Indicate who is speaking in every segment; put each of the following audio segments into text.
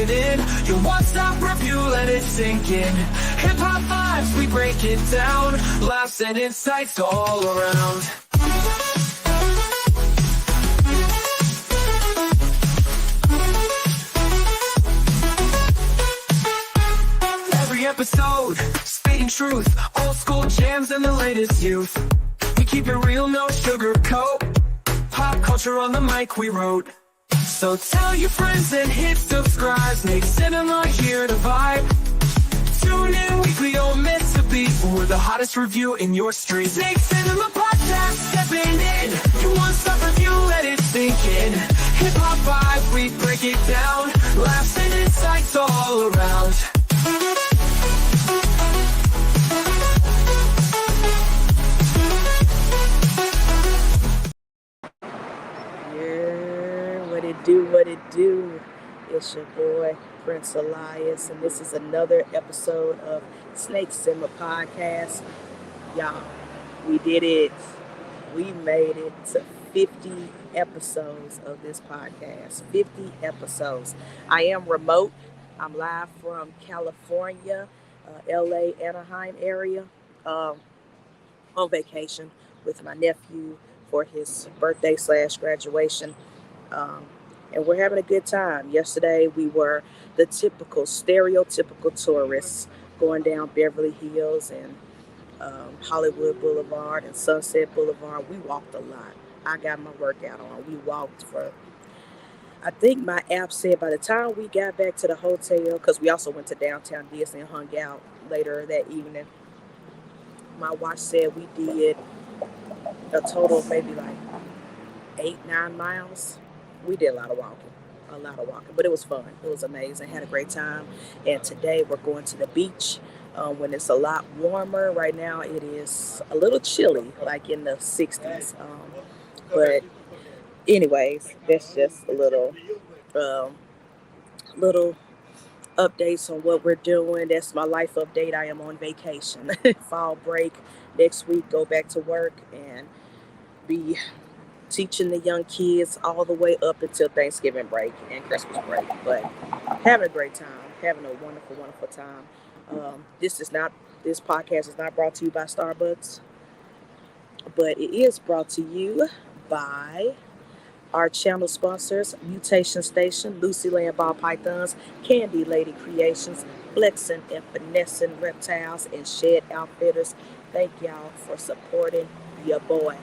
Speaker 1: in. Your one-stop review, let it sink in. Hip-hop vibes, we break it down. Laughs and insights all around. Every episode, spitting truth. Old school jams and the latest youth. We keep it real, no sugarcoat. Pop culture on the mic we wrote. So tell your friends and hit subscribe. Snake Cinema here to vibe. Tune in weekly, don't miss a beat. For the hottest review in your street. Snake Cinema Podcast, stepping in. You want some review, let it sink in. Hip hop vibe, we break it down. Laughs and insights all around.
Speaker 2: What it do? It's your boy, Prince Elias, and this is another episode of Snake Cinema Podcast. Y'all, we did it. We made it to 50 episodes of this podcast. 50 episodes. I am remote. I'm live from California, LA, Anaheim area, on vacation with my nephew for his birthday / graduation. And we're having a good time. Yesterday, we were the stereotypical tourists going down Beverly Hills and Hollywood Boulevard and Sunset Boulevard. We walked a lot. I got my workout on. We walked for, I think my app said by the time we got back to the hotel, because we also went to downtown Disney and hung out later that evening, my watch said we did a total of maybe like 8-9 miles. We did a lot of walking, but it was fun. It was amazing. Had a great time. And today we're going to the beach when it's a lot warmer. Right now it is a little chilly, like in the 60s. But anyways, that's just a little updates on what we're doing. That's my life update. I am on vacation. Fall break. Next week, go back to work and be teaching the young kids all the way up until Thanksgiving break and Christmas break. But having a great time, having a wonderful, wonderful time. This podcast is not brought to you by Starbucks, but it is brought to you by our channel sponsors: Mutation Station, Lucy Land Ball Pythons, Candy Lady Creations, Flexin' and Finessing Reptiles, and Shed Outfitters. Thank y'all for supporting your boy.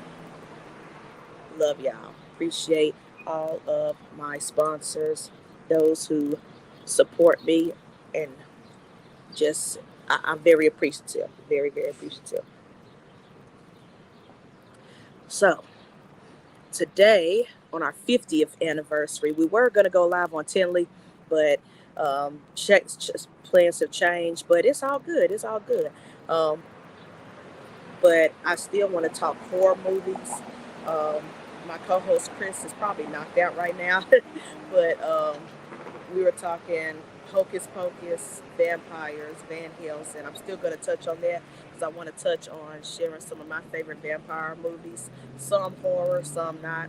Speaker 2: Love y'all. Appreciate all of my sponsors, those who support me, and just I'm very appreciative. Very, very appreciative. So today, on our 50th anniversary, we were going to go live on Tinley, but plans have changed. But it's all good. It's all good. But I still want to talk horror movies. My co-host Chris is probably knocked out right now, but we were talking Hocus Pocus, vampires, Van Helsing. I'm still going to touch on that because I want to touch on sharing some of my favorite vampire movies, some horror, some not.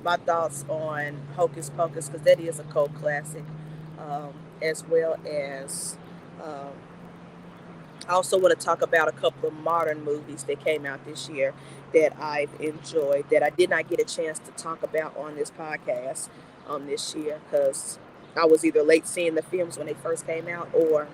Speaker 2: My thoughts on Hocus Pocus, because that is a cult classic, as well as I also want to talk about a couple of modern movies that came out this year that I've enjoyed, that I did not get a chance to talk about on this podcast this year, because I was either late seeing the films when they first came out, or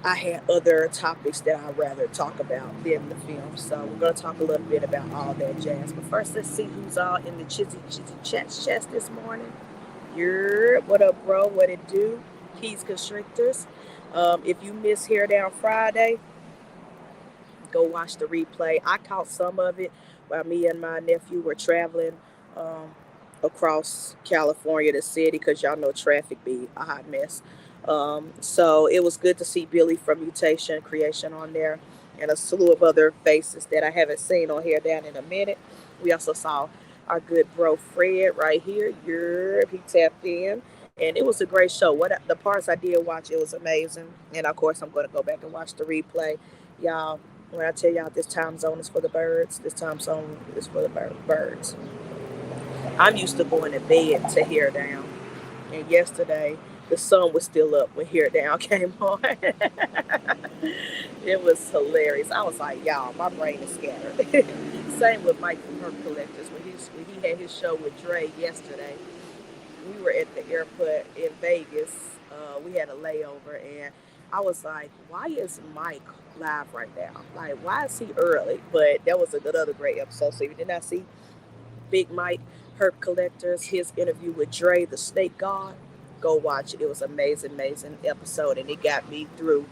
Speaker 2: I had other topics that I'd rather talk about than the film. So we're going to talk a little bit about all that jazz. But first, let's see who's all in the chizzy chats this morning. What up, bro? What it do? Keys Constrictors. If you missed Hair Down Friday, go watch the replay. I caught some of it while me and my nephew were traveling across California, the city, because y'all know traffic be a hot mess. So it was good to see Billy from Mutation Creation on there, and a slew of other faces that I haven't seen on Hair Down in a minute. We also saw our good bro Fred right here. He tapped in. And it was a great show. The parts I did watch, it was amazing. And of course, I'm going to go back and watch the replay. Y'all, when I tell y'all this time zone is for the birds, this time zone is for the birds. I'm used to going to bed to Hair Down. and yesterday the sun was still up when Here Down came on. It was hilarious. I was like, y'all, my brain is scattered. Same with Mike from Her Collectors. When he had his show with Dre yesterday, we were at the airport in Vegas. We had a layover, and I was like, why is Mike live right now? Like, why is he early? But that was another great episode. So if you did not see Big Mike, Herb Collectors, his interview with Dre, the Snake God, go watch it. It was an amazing, amazing episode, and it got me through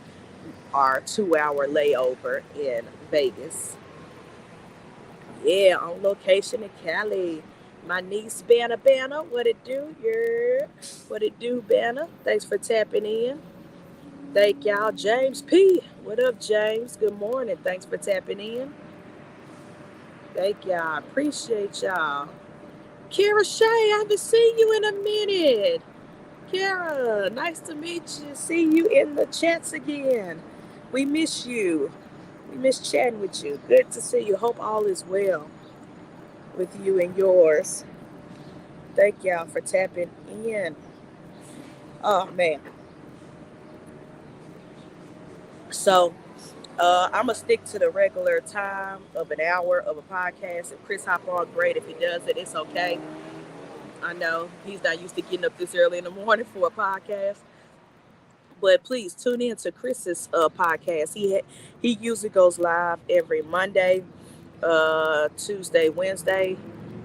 Speaker 2: our 2-hour layover in Vegas. Yeah, on location in Cali. My niece Banna, what it do? Yeah, what it do, Banna? Thanks for tapping in. Thank y'all. James P. What up, James? Good morning. Thanks for tapping in. Thank y'all. Appreciate y'all. Kara Shay, I haven't seen you in a minute. Kara, nice to meet you. See you in the chats again. We miss you. We miss chatting with you. Good to see you. Hope all is well with you and yours. Thank y'all for tapping in. Oh, man. So, I'm going to stick to the regular time of an hour of a podcast. If Chris hop on, great. If he does it, it's okay. I know he's not used to getting up this early in the morning for a podcast. But please tune in to Chris's podcast. He usually goes live every Monday, Tuesday, Wednesday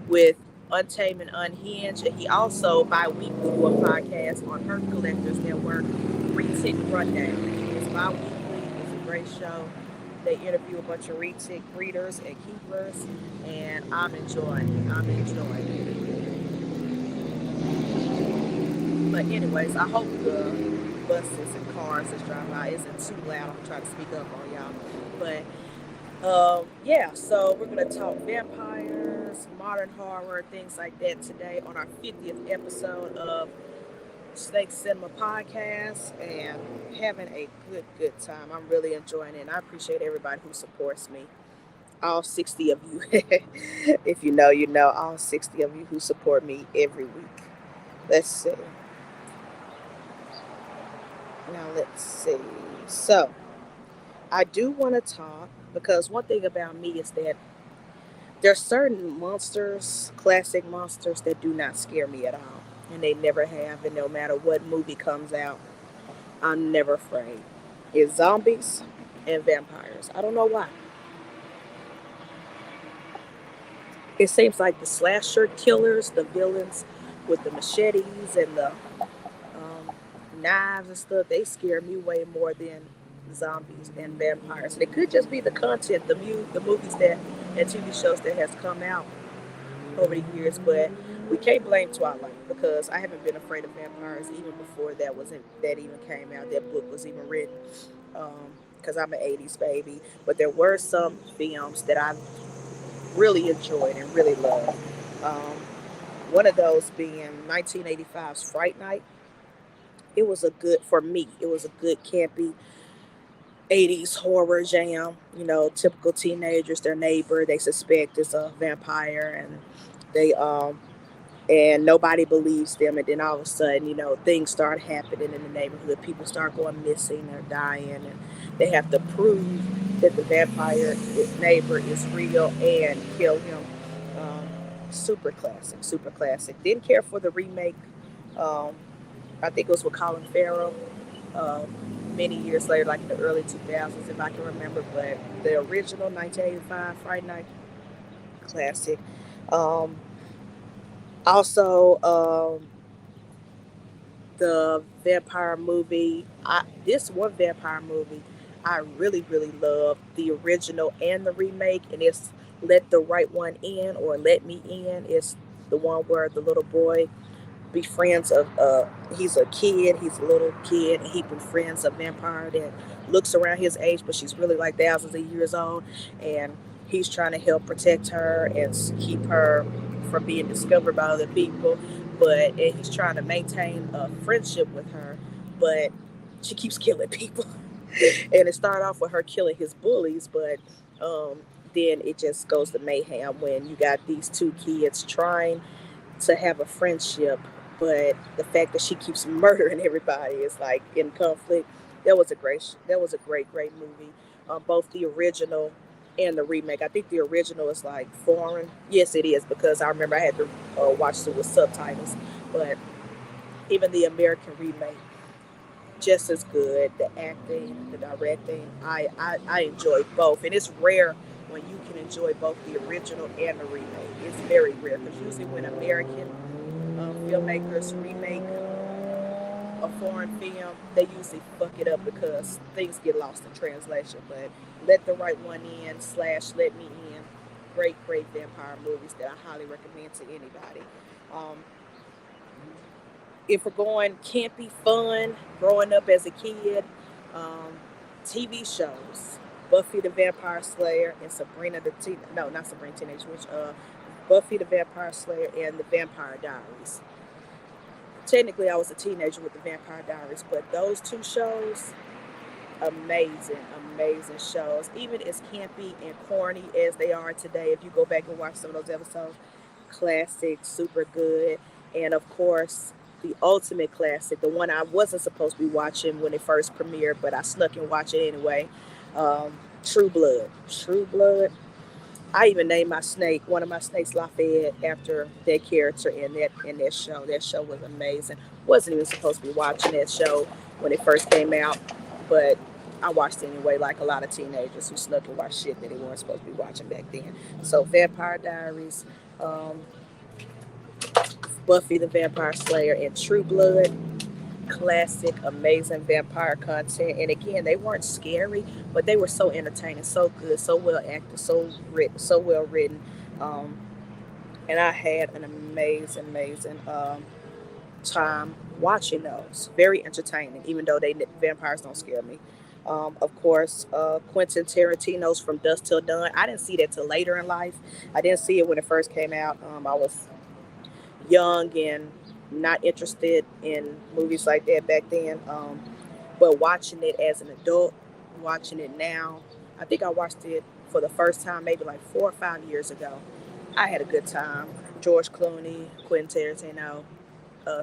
Speaker 2: with Untamed and Unhinged. And he also bi-weekly do a podcast on Her Collectors Network, Retic Rundown. It's bi-weekly. It's a great show. They interview a bunch of retic breeders and keepers, and I'm enjoying it. But anyways, I hope the buses and cars that's driving by isn't too loud. I'm trying to speak up on y'all. But yeah, so we're going to talk vampires, modern horror, things like that today on our 50th episode of Snake Cinema Podcast, and having a good time. I'm really enjoying it, and I appreciate everybody who supports me. All 60 of you. If you know, you know. All 60 of you who support me every week. Let's see. Now, let's see. So, I do want to talk, because one thing about me is that there's certain monsters, classic monsters, that do not scare me at all. And they never have, and no matter what movie comes out, I'm never afraid. It's zombies and vampires. I don't know why. It seems like the slasher killers, the villains with the machetes and the knives and stuff, they scare me way more than zombies and vampires. And it could just be the content, the movies that and TV shows that has come out over the years. But we can't blame Twilight, because I haven't been afraid of vampires even before that even came out. That book was even written. Because I'm an 80s baby. But there were some films that I really enjoyed and really loved. One of those being 1985's Fright Night. It was a good campy 80s horror jam. You know, typical teenagers, their neighbor, they suspect is a vampire, and they and nobody believes them, and then all of a sudden, you know, things start happening in the neighborhood. People start going missing or dying, and they have to prove that the vampire neighbor is real and kill him. Super classic. Didn't care for the remake. I think it was with Colin Farrell. Many years later, like in the early 2000s, if I can remember. But the original 1985 Fright Night, classic. Also, the vampire movie. This one vampire movie, I really, really love the original and the remake, and it's Let the Right One In, or Let Me In. It's the one where the little boy befriends he's a little kid, and he befriends a vampire that looks around his age, but she's really like thousands of years old, and he's trying to help protect her and keep her from being discovered by other people, and he's trying to maintain a friendship with her, but she keeps killing people. And it started off with her killing his bullies, but then it just goes to mayhem when you got these two kids trying to have a friendship but the fact that she keeps murdering everybody is like in conflict. That was a great movie. Both the original and the remake. I think the original is like foreign. Yes, it is, because I remember I had to watch it with subtitles. But even the American remake, just as good. The acting, the directing, I enjoy both, and it's rare when you can enjoy both the original and the remake. It's very rare, because usually when American filmmakers remake a foreign film, they usually fuck it up because things get lost in translation. But Let the Right One In slash Let Me In, great vampire movies that I highly recommend to anybody. Um, if we're going campy fun, growing up as a kid, um, TV shows, Buffy the Vampire Slayer and Sabrina the no, not Sabrina Teenage Witch, Buffy the Vampire Slayer and the Vampire Diaries. Technically, I was a teenager with the Vampire Diaries, but those two shows, amazing shows. Even as campy and corny as they are today, if you go back and watch some of those episodes, classic, super good. And of course, the ultimate classic, the one I wasn't supposed to be watching when it first premiered, but I snuck and watched it anyway. True Blood. True Blood. I even named my snake, one of my snakes, Lafayette, after that character in that show. That show was amazing. Wasn't even supposed to be watching that show when it first came out, but I watched it anyway, like a lot of teenagers who snuck and watched shit that they weren't supposed to be watching back then. So Vampire Diaries, um, Buffy the Vampire Slayer, and True Blood, classic, amazing vampire content. And again, they weren't scary, but they were so entertaining, so good, so well acted, so well written. Um, and I had an amazing time watching those. Very entertaining, even though vampires don't scare me. Of course, Quentin Tarantino's From Dusk Till Dawn. I didn't see that till later in life. I didn't see it when it first came out. I was young and not interested in movies like that back then. But watching it as an adult, watching it now, I think I watched it for the first time maybe like 4 or 5 years ago. I had a good time. George Clooney, Quentin Tarantino,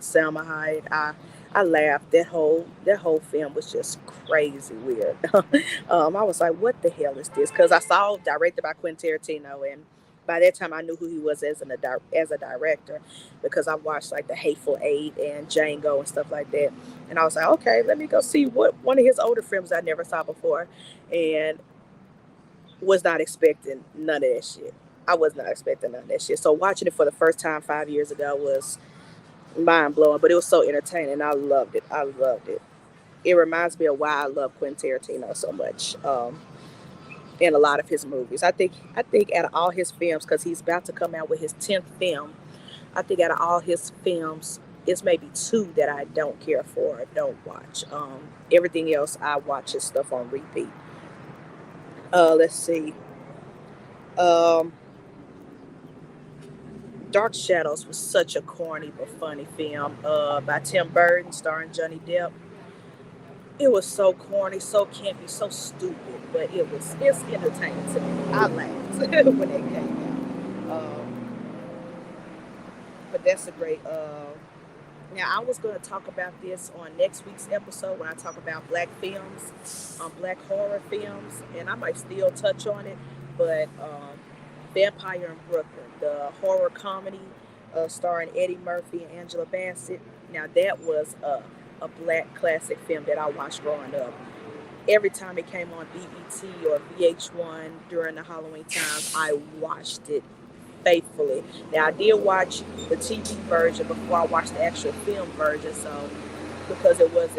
Speaker 2: Selma Hayek. I laughed. That whole film was just crazy weird. I was like, what the hell is this? Because I saw directed by Quentin Tarantino, and by that time I knew who he was as a director, because I watched like The Hateful Eight and Django and stuff like that. And I was like, okay, let me go see what one of his older films I never saw before, and was not expecting none of that shit. I was not expecting none of that shit. So watching it for the first time 5 years ago was mind blowing, but it was so entertaining. I loved it. I loved it. It reminds me of why I love Quentin Tarantino so much. In a lot of his movies, I think out of all his films, because he's about to come out with his 10th film, I think out of all his films, it's maybe two that I don't care for or don't watch. Everything else I watch his stuff on repeat. Let's see. Um, Dark Shadows was such a corny but funny film by Tim Burton, starring Johnny Depp. It was so corny, so campy, so stupid, but it's entertaining to me. I laughed when it came out. But that's a great. Now I was going to talk about this on next week's episode when I talk about black films, black horror films, and I might still touch on it. But Vampire in Brooklyn, the horror comedy starring Eddie Murphy and Angela Bassett. Now that was a black classic film that I watched growing up. Every time it came on BET or VH1 during the Halloween times, I watched it faithfully. Now I did watch the TV version before I watched the actual film version, so because it was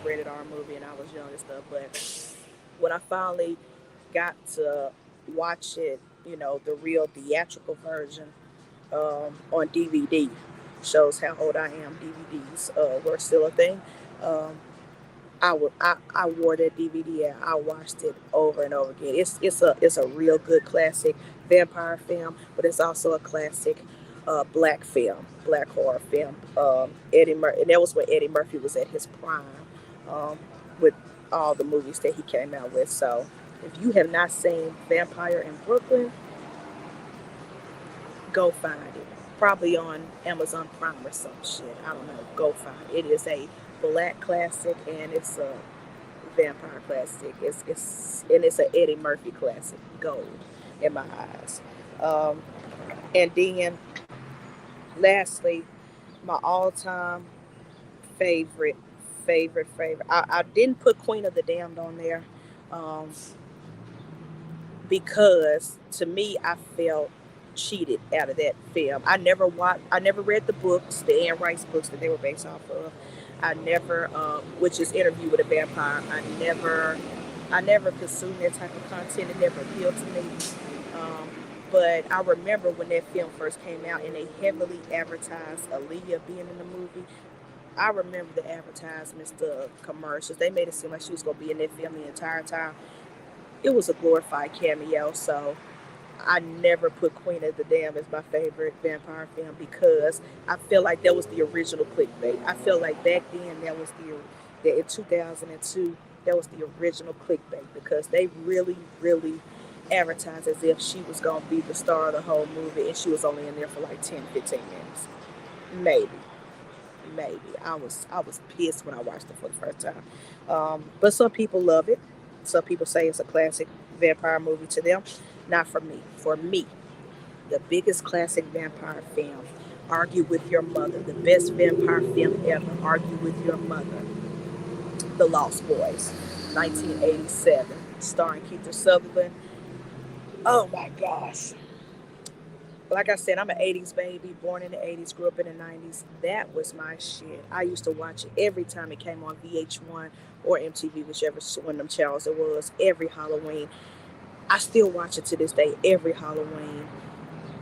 Speaker 2: rated R movie and I was young and stuff. But when I finally got to watch it, the real theatrical version on DVD, shows how old I am. DVDs were still a thing. Um, I wore that DVD out. I watched it over and over again. It's a real good classic vampire film, but it's also a classic black film, black horror film. Eddie Murphy, and that was when Eddie Murphy was at his prime, with all the movies that he came out with. So if you have not seen Vampire in Brooklyn, go find it. probably on Amazon Prime or some shit. I don't know. Go find it. It is a black classic and it's a vampire classic. It's an Eddie Murphy classic. Gold in my eyes. Um, and then lastly, my all-time favorite, favorite. I didn't put Queen of the Damned on there. Um, because to me I felt cheated out of that film. I never read the books, the Anne Rice books that they were based off of. I never which is Interview with a Vampire. I never consumed that type of content. It never appealed to me. Um, but I remember when that film first came out and they heavily advertised Aaliyah being in the movie. I remember the advertisements, the commercials. They made it seem like she was gonna be in that film the entire time. It was a glorified cameo, so I never put Queen of the Dam as my favorite vampire film because I feel like that was the original clickbait. I feel like back then that in 2002 that was the original clickbait because they really advertised as if she was gonna be the star of the whole movie and she was only in there for like 10, 15 minutes, maybe. Maybe I was pissed when I watched it for the first time, but some people love it. Some people say it's a classic vampire movie to them. Not for me. For me, the biggest classic vampire film. Argue with Your Mother. The best vampire film ever. Argue with Your Mother. The Lost Boys, 1987, starring Keith Sutherland. Oh my gosh. Like I said, I'm an 80s baby, born in the 80s, grew up in the 90s. That was my shit. I used to watch it every time it came on VH1 or MTV, whichever one of them channels it was, every Halloween. I still watch it to this day, every Halloween.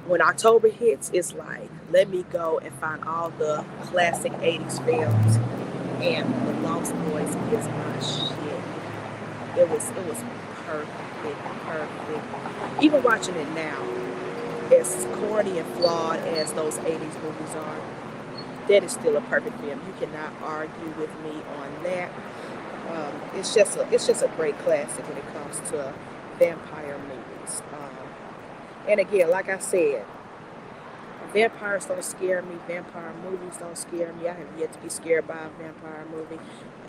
Speaker 2: When October hits, it's like, let me go and find all the classic 80s films. And The Lost Boys is my shit. It was perfect. Even watching it now, as corny and flawed as those 80s movies are, that is still a perfect film. You cannot argue with me on that. It's just a great classic when it comes to vampire movies. And again, like I said, vampires don't scare me. Vampire movies don't scare me. I have yet to be scared by a vampire movie.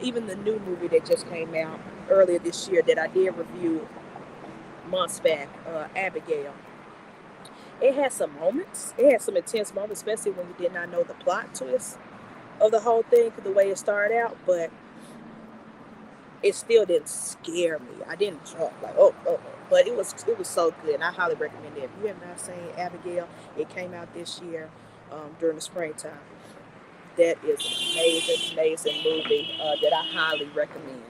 Speaker 2: Even the new movie that just came out earlier this year that I did review months back, Abigail. It had some moments. It had some intense moments, especially when you did not know the plot twist of the whole thing, the way it started out. But it still didn't scare me. I didn't jump like oh. But it was so good, and I highly recommend it. If you have not seen Abigail, it came out this year during the springtime. That is an amazing movie that I highly recommend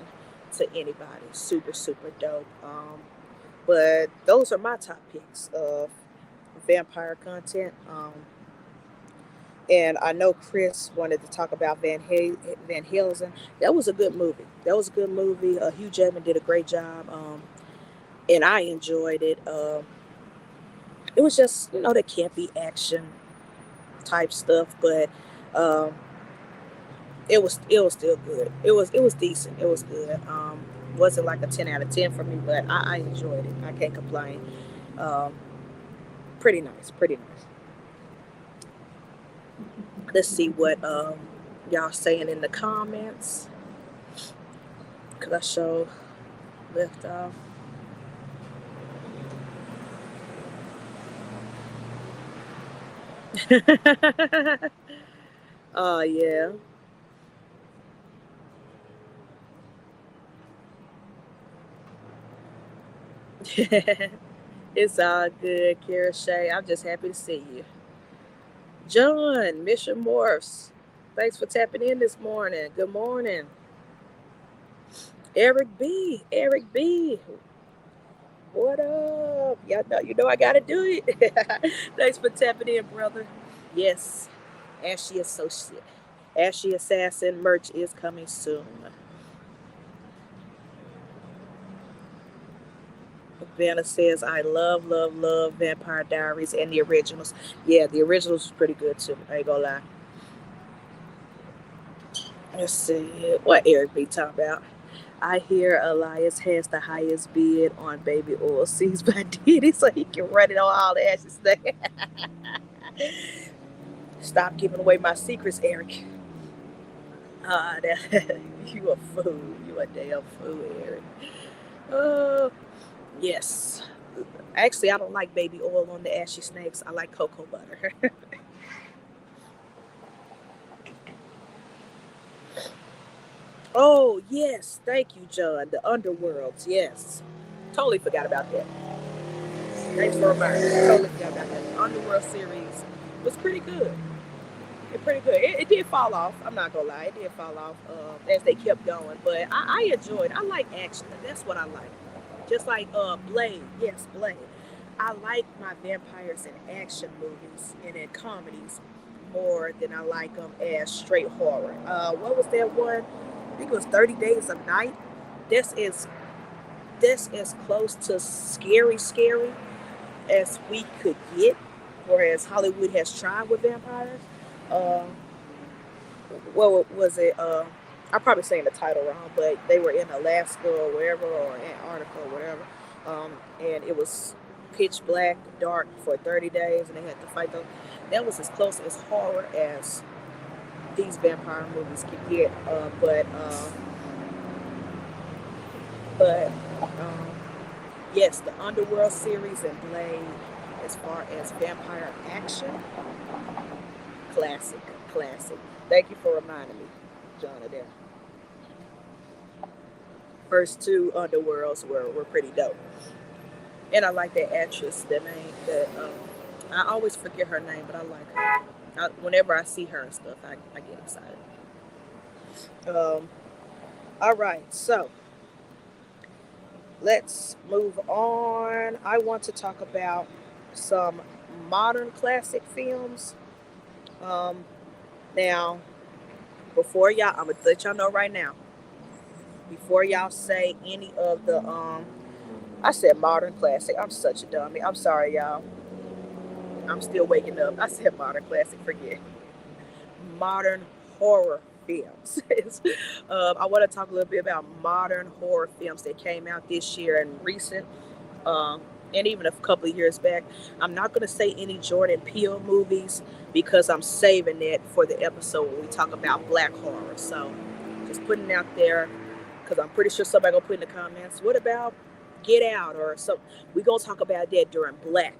Speaker 2: to anybody. Super dope. But those are my top picks of vampire content. And I know Chris wanted to talk about Van Helsing. That was a good movie. Hugh Jackman did a great job, and I enjoyed it. It was just the campy action type stuff, but um, it was still good. It was decent. It was good. Wasn't like a 10 out of 10 for me, but I enjoyed it. I can't complain. Um, Pretty nice. Let's see what y'all saying in the comments. Cause I show left off. Oh yeah. It's all good, Kira Shay. I'm just happy to see you. John, Mission Morphs. Thanks for tapping in this morning. Good morning. Eric B. What up? You know I gotta do it. Thanks for tapping in, brother. Yes, Ashy Associate. Ashy Assassin merch is coming soon. Vanna says, I love Vampire Diaries and the originals. Yeah, the originals was pretty good too. I ain't gonna lie. Let's see what Eric B talking about. I hear Elias has the highest bid on baby oil seized by Diddy so he can run it on all the ashes. Stop giving away my secrets, Eric. You a fool. You a damn fool, Eric. Uh, yes. Actually, I don't like baby oil on the ashy snakes. I like cocoa butter. Oh, yes. Thank you, John. The Underworlds. Yes. Totally forgot about that. Thanks for reminding me. Totally forgot about that. The Underworld series was pretty good. Pretty good. It did fall off. I'm not gonna lie. It did fall off as they kept going. But I enjoyed. I like action. That's what I like. Just like Blade. Yes, Blade. I like my vampires in action movies and in comedies more than I like them as straight horror. What was that one? I think it was 30 Days of Night. This is as close to scary as we could get, whereas Hollywood has tried with vampires. Uh, what was it? I'm probably saying the title wrong, but they were in Alaska or wherever, or Antarctica or whatever, and it was pitch black, dark for 30 days, and they had to fight them. That was as close as horror as these vampire movies could get. But yes, the Underworld series and Blade, as far as vampire action, classic. Thank you for reminding me, John, of that. First two Underworlds were pretty dope. And I like that actress, I always forget her name, but I like her. Whenever I see her and stuff, I get excited. All right, so let's move on. I want to talk about some modern classic films. Now, before y'all, I'm gonna let y'all know right now. Before y'all say any of the I said modern classic. I'm such a dummy. I'm sorry, y'all. I'm still waking up. I said modern classic. Forget. Modern horror films. I want to talk a little bit about modern horror films that came out this year and recent, and even a couple of years back. I'm not going to say any Jordan Peele movies because I'm saving that for the episode when we talk about black horror. So just putting it out there because I'm pretty sure somebody going to put in the comments, what about Get Out or something? We're going to talk about that during black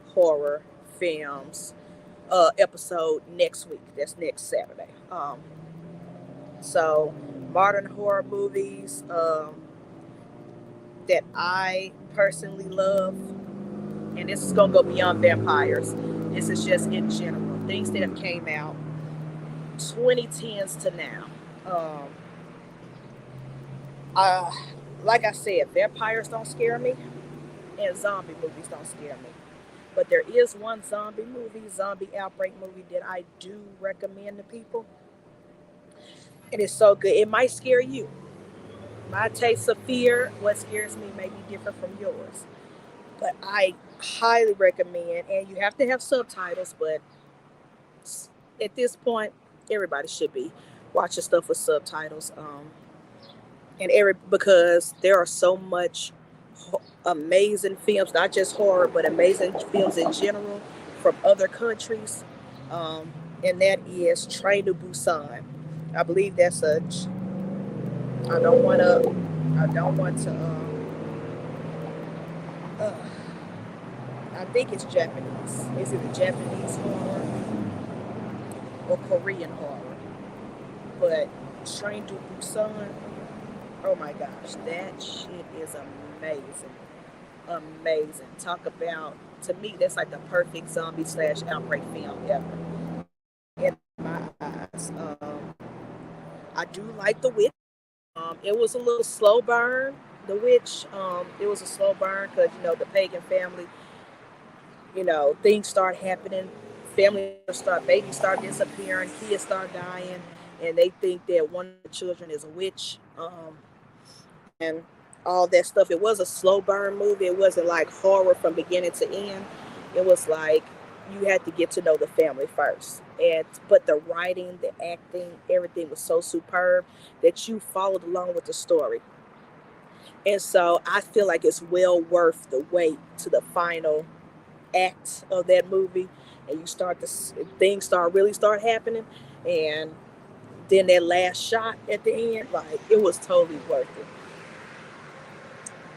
Speaker 2: horror films episode next week. That's next Saturday. So modern horror movies that I personally love, and this is gonna go beyond vampires. This is just in general things that have came out 2010s to now. Like I said, vampires don't scare me, and zombie movies don't scare me. But there is one zombie outbreak movie that I do recommend to people. And it's so good. It might scare you. My taste of fear, what scares me may be different from yours. But I highly recommend, and you have to have subtitles, but at this point, everybody should be watching stuff with subtitles. Because there are so much amazing films, not just horror, but amazing films in general from other countries. And that is Train to Busan. I believe that's I don't want to, I think it's Japanese. Is it a Japanese horror or Korean horror? But Train to Busan, oh my gosh, that shit is amazing. Talk about, to me, that's like the perfect zombie / outbreak film ever in my eyes. I do like The Witch. It was a little slow burn. The Witch, it was a slow burn because the pagan family, things start happening. Babies start disappearing, kids start dying, and they think that one of the children is a witch. And all that stuff. It was a slow burn movie. It wasn't like horror from beginning to end. It was like you had to get to know the family first. But the writing, the acting, everything was so superb that you followed along with the story. And so I feel like it's well worth the wait to the final act of that movie, and you start to things start happening, and then that last shot at the end, like it was totally worth it.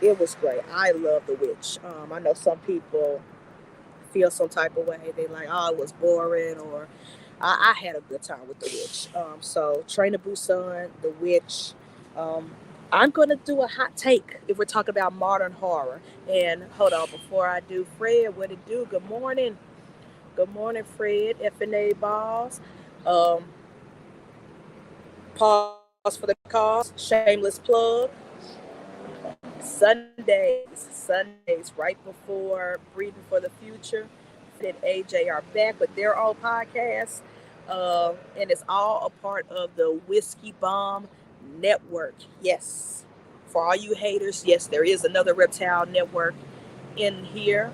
Speaker 2: It was great. I love The Witch. I know some people feel some type of way. They like, oh, it was boring, or I had a good time with The Witch. So Train to Busan, The Witch. Um, I'm gonna do a hot take if we're talking about modern horror. And hold on, before I do, Fred, what it do? Good morning. Good morning, Fred. FNA Balls. Um, Pause for the cause. Shameless plug. Sundays, right before Breathing for the Future. Fred and AJ are back with their own podcast. And it's all a part of the Whiskey Bomb Network. Yes. For all you haters, yes, there is another reptile network in here.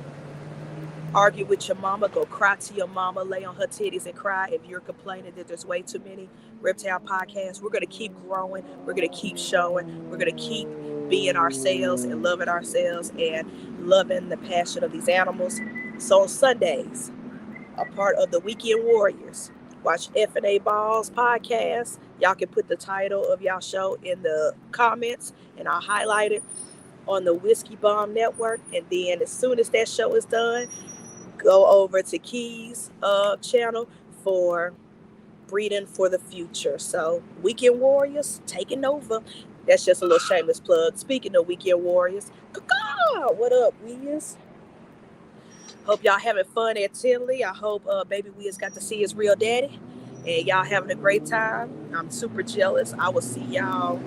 Speaker 2: Argue with your mama, go cry to your mama, lay on her titties and cry if you're complaining that there's way too many reptile podcasts. We're going to keep growing. We're going to keep showing. We're going to keep being ourselves and loving ourselves and loving the passion of these animals. So on Sundays, a part of the Weekend Warriors, watch F&A Balls podcast. Y'all can put the title of y'all show in the comments and I'll highlight it on the Whiskey Bomb Network. And then as soon as that show is done, go over to Key's channel for Breeding for the Future. So Weekend Warriors taking over. That's just a little shameless plug. Speaking of Weekend Warriors, what up, Wiz? Hope y'all having fun at Tinley. I hope baby Wiz got to see his real daddy. And y'all having a great time. I'm super jealous. I will see y'all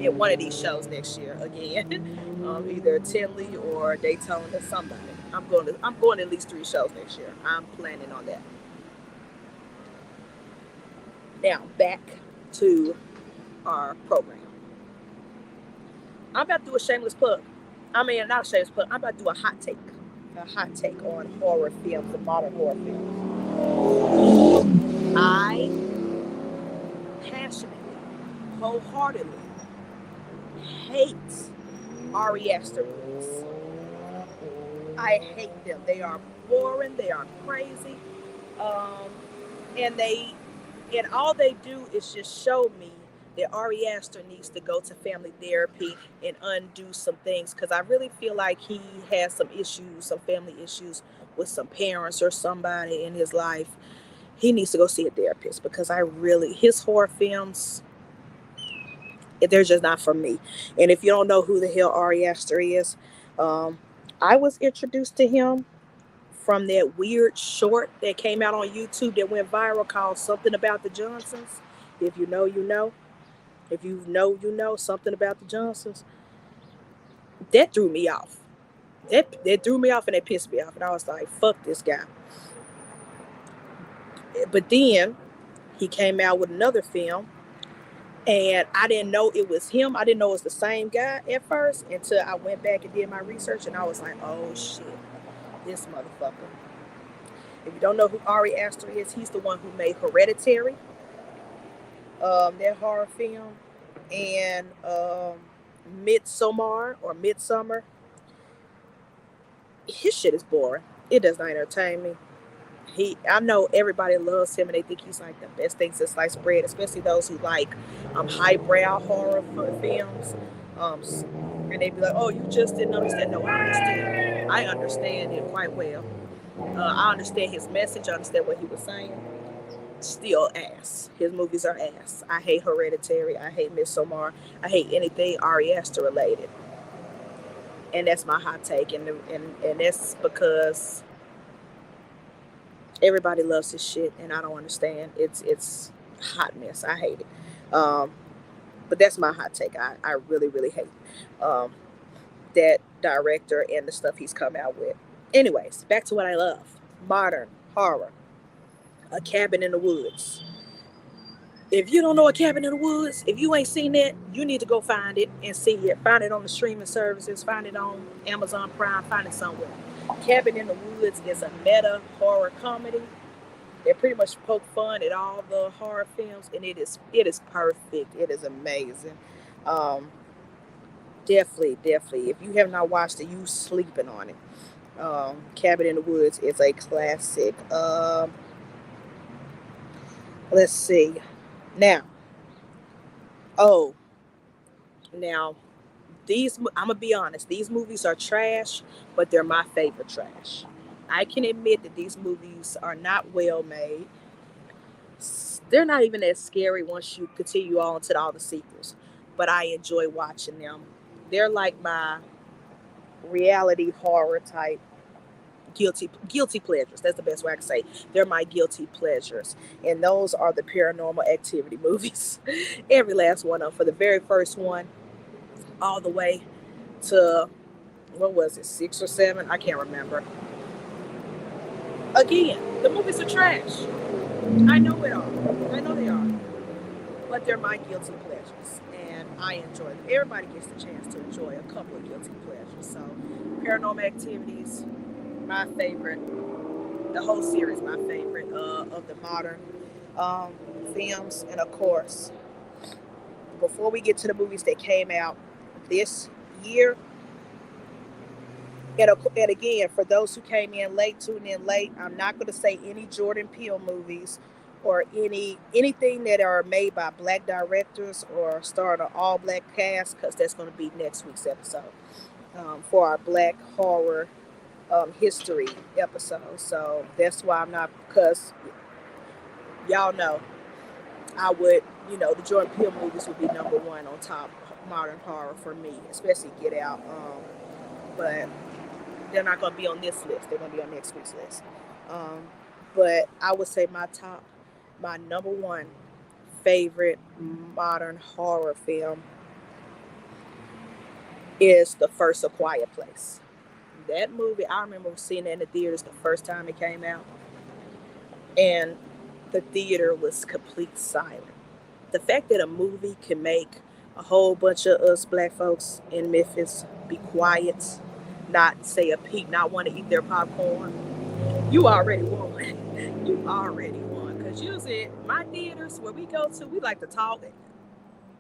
Speaker 2: at one of these shows next year again. Either Tinley or Daytona, somebody. I'm going to at least 3 shows next year. I'm planning on that. Now back to our program. I'm about to do a shameless plug. I mean, not a shameless plug. I'm about to do a hot take. A hot take on horror films and modern horror films. I passionately, wholeheartedly hate Ari Aster movies. I hate them. They are boring. They are crazy. And all they do is just show me that Ari Aster needs to go to family therapy and undo some things, because I really feel like he has some issues, some family issues with some parents or somebody in his life. He needs to go see a therapist, because his horror films, they're just not for me. And if you don't know who the hell Ari Aster is, I was introduced to him from that weird short that came out on YouTube that went viral called Something About the Johnsons. If you know, you know. If you know something about the Johnsons. That threw me off. That threw me off and that pissed me off. And I was like, fuck this guy. But then he came out with another film. And I didn't know it was him. I didn't know it was the same guy at first until I went back and did my research. And I was like, oh shit, this motherfucker. If you don't know who Ari Aster is, he's the one who made Hereditary, that horror film, and Midsummer. His shit is boring. It does not entertain me. I know everybody loves him and they think he's like the best thing since sliced bread, especially those who like highbrow horror films. And they be like, "Oh, you just didn't understand." No, I understand. I understand it quite well. I understand his message. I understand what he was saying. Still ass. His movies are ass. I hate Hereditary. I hate Midsommar. I hate anything Ari Aster related. And that's my hot take. And that's because everybody loves his shit, and I don't understand. It's hot mess. I hate it. But that's my hot take. I really, really hate that director and the stuff he's come out with. Anyways, back to what I love. Modern horror. A Cabin in the Woods. If you don't know A Cabin in the Woods, if you ain't seen that, you need to go find it and see it. Find it on the streaming services. Find it on Amazon Prime. Find it somewhere. Cabin in the Woods is a meta horror comedy. They pretty much poke fun at all the horror films, and it is perfect. It is amazing. Definitely. If you have not watched it, you sleeping on it. Cabin in the Woods is a classic. Let's see. Now, oh, now I'm gonna be honest. These movies are trash, but they're my favorite trash. I can admit that these movies are not well made. They're not even as scary once you continue on to all the sequels. But I enjoy watching them. They're like my reality horror type guilty pleasures. That's the best way I can say. They're my guilty pleasures, and those are the Paranormal Activity movies. Every last one of them, for the very first one, all the way to what was it, 6 or 7? I can't remember. Again, the movies are trash. I know it are. I know they are, but they're my guilty pleasures, and I enjoy them. Everybody gets the chance to enjoy a couple of guilty pleasures. So, Paranormal Activities, my favorite. The whole series, my favorite of the modern films. And of course, before we get to the movies that came out this year, and again, for those who came in late, tuned in late, I'm not going to say any Jordan Peele movies or anything that are made by black directors or starred an all black cast, because that's going to be next week's episode for our black horror history episode. So that's why I'm not, because y'all know I would, the Jordan Peele movies would be number one on top modern horror for me, especially Get Out. But they're not going to be on this list. They're going to be on next week's list. But I would say my number one favorite modern horror film is The First A Quiet Place. That movie, I remember seeing it in the theaters the first time it came out, and the theater was complete silent. The fact that a movie can make a whole bunch of us black folks in Memphis be quiet, not say a peep, not want to eat their popcorn, you already won. You already won. Because usually my theaters where we go to, we like to talk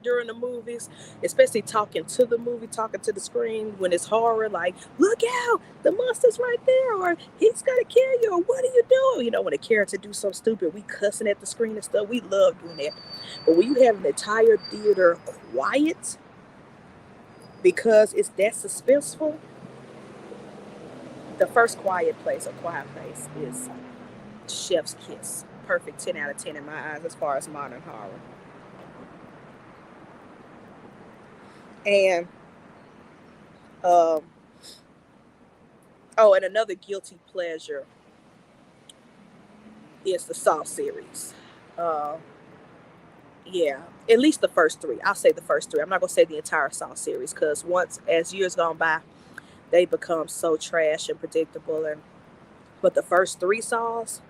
Speaker 2: during the movies, especially talking to the movie, talking to the screen. When it's horror, like, look out, the monster's right there, or he's gonna kill you, or what are you doing? When a character do something stupid, we cussing at the screen and stuff. We love doing that. But when you have an entire theater quiet because it's that suspenseful, The First Quiet Place is chef's kiss. Perfect 10 out of 10 in my eyes as far as modern horror. And and another guilty pleasure is the Saw series. Yeah, at least the first three. I'll say the first three. I'm not gonna say the entire Saw series, because once, as years gone by, they become so trash and predictable. But the first three Saws,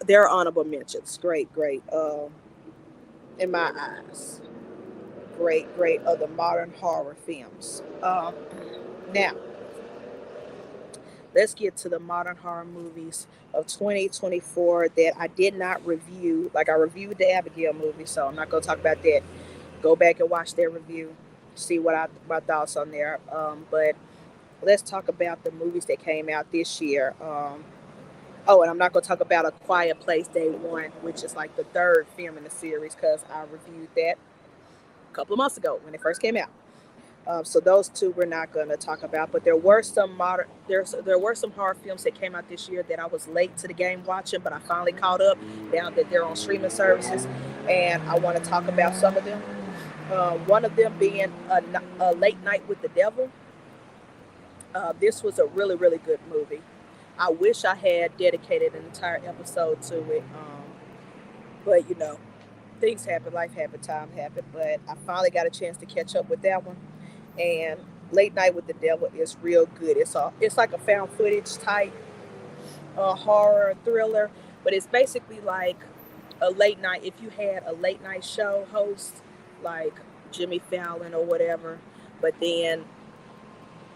Speaker 2: they're honorable mentions. Great, in my eyes. Great other modern horror films. Now, let's get to the modern horror movies of 2024 that I did not review. Like, I reviewed the Abigail movie, so I'm not going to talk about that. Go back and watch their review, see what my thoughts on there. But let's talk about the movies that came out this year. And I'm not going to talk about A Quiet Place Day One, which is like the third film in the series, because I reviewed that a couple of months ago when it first came out. So those two we're not going to talk about, but there were some horror films that came out this year that I was late to the game watching, but I finally caught up now that they're on streaming services, and I want to talk about some of them. One of them being a Late Night with the Devil. This was a really, really good movie. I wish I had dedicated an entire episode to it, but things happen, life happened, time happened. But I finally got a chance to catch up with that one. And Late Night with the Devil is real good. It's like a found footage type horror thriller, but it's basically like a late night. If you had a late night show host like Jimmy Fallon or whatever, but then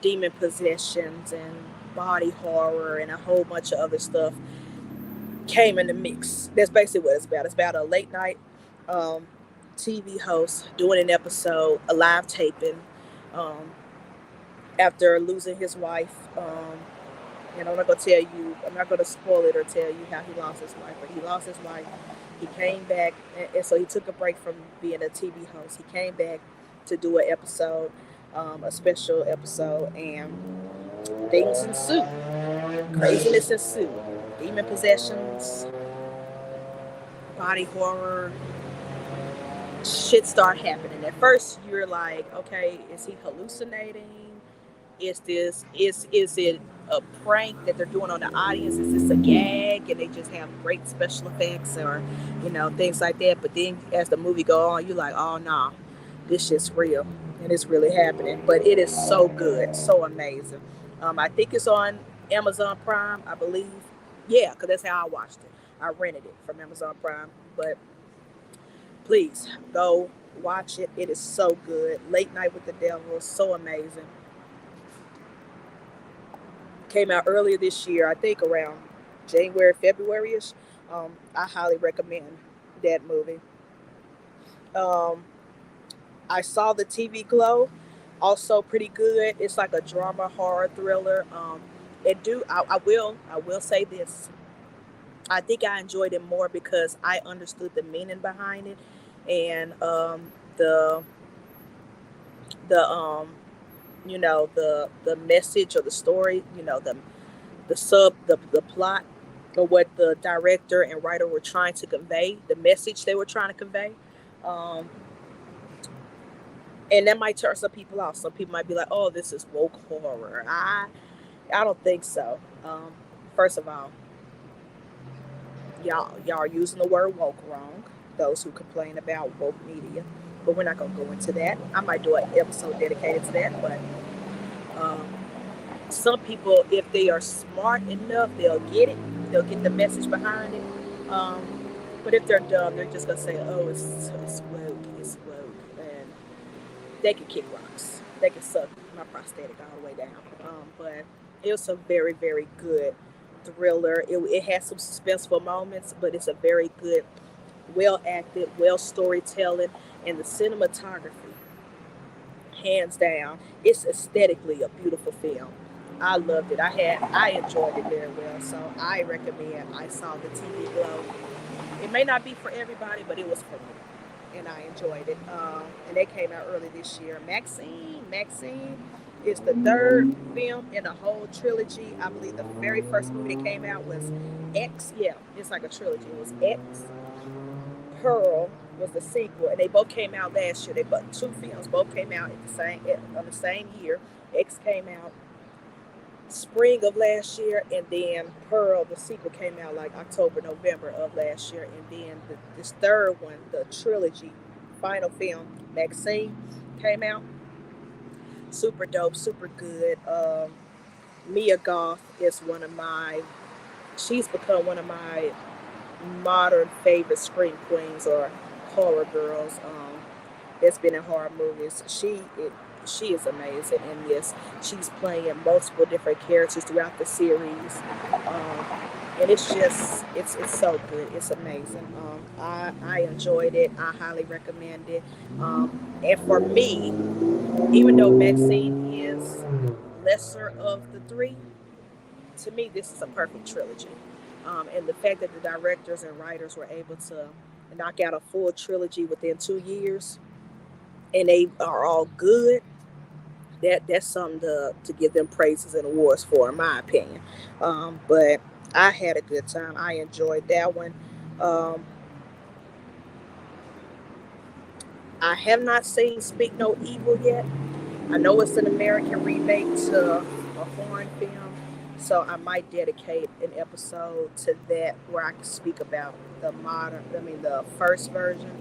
Speaker 2: demon possessions and body horror and a whole bunch of other stuff came in the mix. That's basically what it's about. It's about a late night TV host doing an episode, a live taping, after losing his wife. And I'm not gonna tell you, I'm not gonna spoil it or tell you how he lost his wife, but he lost his wife. He came back, and so he took a break from being a TV host. He came back to do an episode, a special episode, and things ensue. Craziness ensue. Demon possessions, body horror, shit start happening. At first, you're like, okay, is he hallucinating? Is it a prank that they're doing on the audience? Is this a gag and they just have great special effects or things like that? But then as the movie go on, you're like, oh no, nah, this shit's real and it's really happening. But it is so good, so amazing. I think it's on Amazon Prime, I believe. Yeah, because that's how I watched it. I rented it from Amazon Prime. But please go watch it. It is so good. Late Night with the Devil, so amazing. Came out earlier this year, I think around January, February-ish. I highly recommend that movie. Um, I saw the TV Glow, also pretty good. It's like a drama horror thriller. I will say this. I think I enjoyed it more because I understood the meaning behind it, and the the the message or the story, the plot or what the director and writer were trying to convey, the message they were trying to convey. Um, and that might turn some people off. Some people might be like, "Oh, this is woke horror." I don't think so. First of all, y'all are using the word woke wrong. Those who complain about woke media, but we're not gonna go into that. I might do an episode dedicated to that, but um, some people, if they are smart enough, they'll get it. They'll get the message behind it. Um, but if they're dumb, they're just gonna say, "Oh, it's woke," and they can kick rocks. They can suck my prosthetic all the way down. But it was a very, very good thriller. It has some suspenseful moments, but it's a very good, well acted, well storytelling, and the cinematography, hands down, it's aesthetically a beautiful film. I loved it. I enjoyed it very well. So I recommend I Saw the TV Glow. It may not be for everybody, but it was for me, and I enjoyed it. And they came out early this year. Maxine is the third film in a whole trilogy. I believe the very first movie that came out was X. Yeah, it's like a trilogy. It was X. Pearl was the sequel, and they both came out last year. They both two films both came out at the same year. X came out spring of last year, and then Pearl, the sequel, came out like October, November of last year, and then this third one, the trilogy, final film, Maxine, came out. Super dope, super good. Mia Goth is she's become one of my modern favorite scream queens or horror girls. That's been in horror movies. She is amazing, and yes, she's playing multiple different characters throughout the series, and it's so good. It's amazing. I enjoyed it. I highly recommend it. And for me, even though Maxine is lesser of the three, to me this is a perfect trilogy. And the fact that the directors and writers were able to knock out a full trilogy within 2 years, and they are all good, that's something to give them praises and awards for, in my opinion. But I had a good time. I enjoyed that one. Um, I have not seen Speak No Evil yet. I know it's an American remake to a foreign film, so I might dedicate an episode to that where I can speak about the first version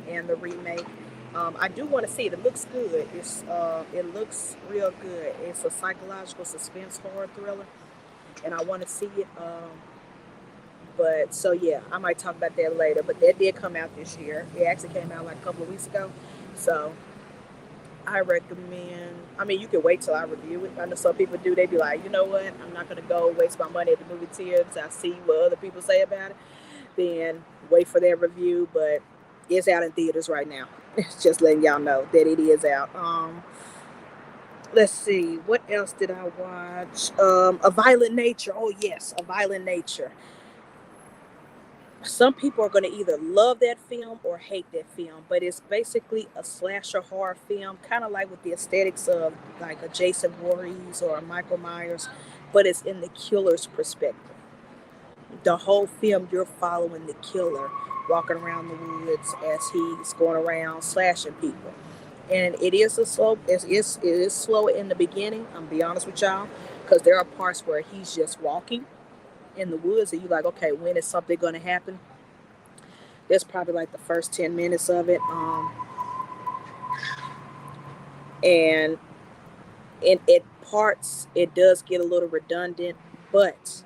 Speaker 2: and the remake. I do want to see it. It looks good. It looks real good. It's a psychological suspense horror thriller, and I want to see it. But so yeah, I might talk about that later. But that did come out this year. It actually came out like a couple of weeks ago. So I recommend. I mean, you can wait till I review it. I know some people do. They be like, you know what? I'm not gonna go waste my money at the movie theater until I see what other people say about it. Then wait for their review. But it's out in theaters right now. Just letting y'all know that it is out. Let's see, what else did I watch? A Violent Nature. Oh yes, A Violent Nature. Some people are going to either love that film or hate that film, but it's basically a slasher horror film, kind of like with the aesthetics of like a Jason Voorhees or a Michael Myers, but it's in the killer's perspective. The whole film, you're following the killer walking around the woods as he's going around slashing people. And it is a slow, it is slow in the beginning. I'm gonna be honest with y'all, because there are parts where he's just walking in the woods, and you're like, okay, when is something gonna happen? That's probably like the first 10 minutes of it. And in it parts, it does get a little redundant, but